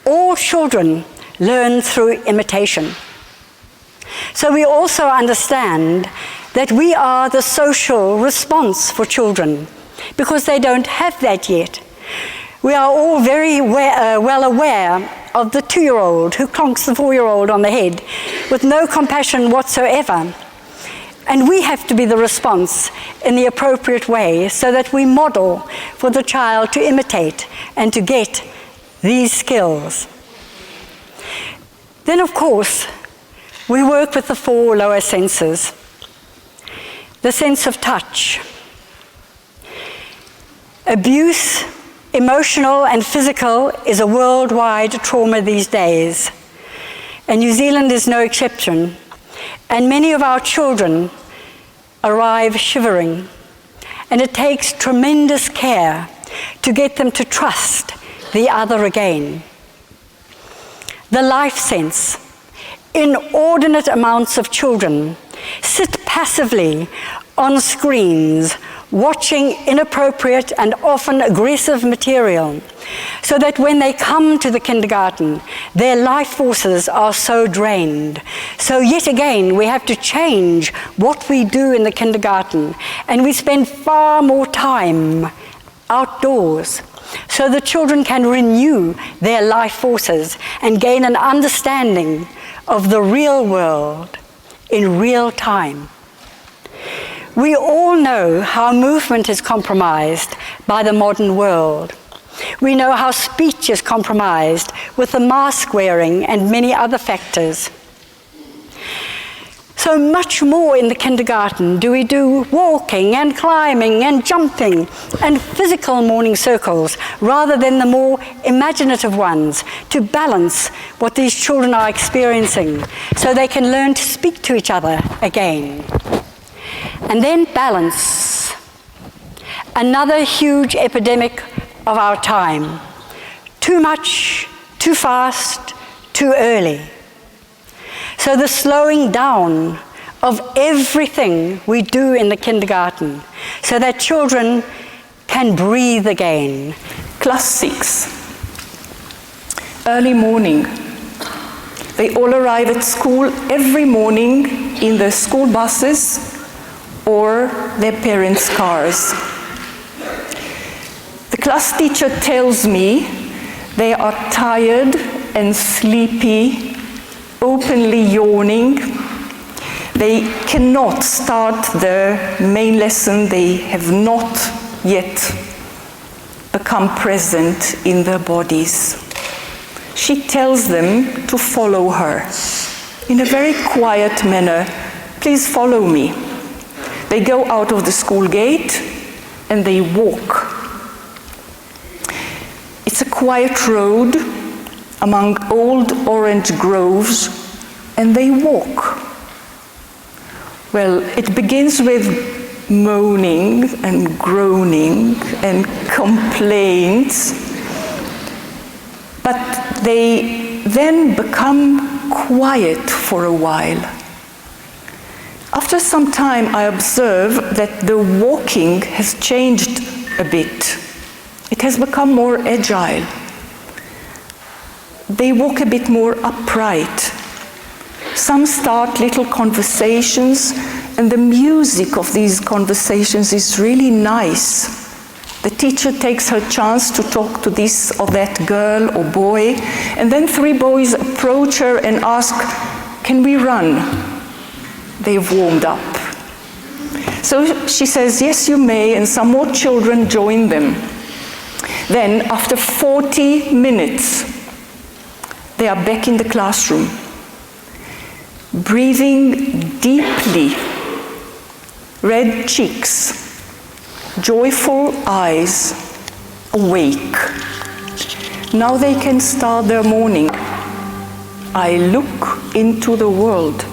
All children learn through imitation. So we also understand that we are the social response for children, because they don't have that yet. We are all very well aware of the 2-year-old who clonks the 4-year-old on the head with no compassion whatsoever. And we have to be the response in the appropriate way so that we model for the child to imitate and to get these skills. Then, of course, we work with the 4 lower senses. The sense of touch. Abuse, emotional and physical, is a worldwide trauma these days. And New Zealand is no exception. And many of our children arrive shivering. And it takes tremendous care to get them to trust the other again. The life sense. Inordinate amounts of children sit passively on screens, watching inappropriate and often aggressive material, so that when they come to the kindergarten, their life forces are so drained. So yet again, we have to change what we do in the kindergarten, and we spend far more time outdoors, so the children can renew their life forces and gain an understanding of the real world in real time. We all know how movement is compromised by the modern world. We know how speech is compromised with the mask wearing and many other factors. So much more in the kindergarten do we do walking and climbing and jumping and physical morning circles rather than the more imaginative ones to balance what these children are experiencing so they can learn to speak to each other again. And then balance. Another huge epidemic of our time. Too much, too fast, too early. So the slowing down of everything we do in the kindergarten so that children can breathe again. Class 6. Early morning. They all arrive at school every morning in their school buses or their parents' cars. The class teacher tells me they are tired and sleepy, openly yawning. They cannot start their main lesson. They have not yet become present in their bodies. She tells them to follow her in a very quiet manner. Please follow me. They go out of the school gate and they walk. It's a quiet road among old orange groves, and they walk. Well, it begins with moaning and groaning and complaints, but they then become quiet for a while. After some time, I observe that the walking has changed a bit. It has become more agile. They walk a bit more upright. Some start little conversations, and the music of these conversations is really nice. The teacher takes her chance to talk to this or that girl or boy, and then 3 boys approach her and ask, "Can we run?" They've warmed up. So she says, "Yes, you may," and some more children join them. Then, after 40 minutes, they are back in the classroom, breathing deeply, red cheeks, joyful eyes, awake. Now they can start their morning. I look into the world.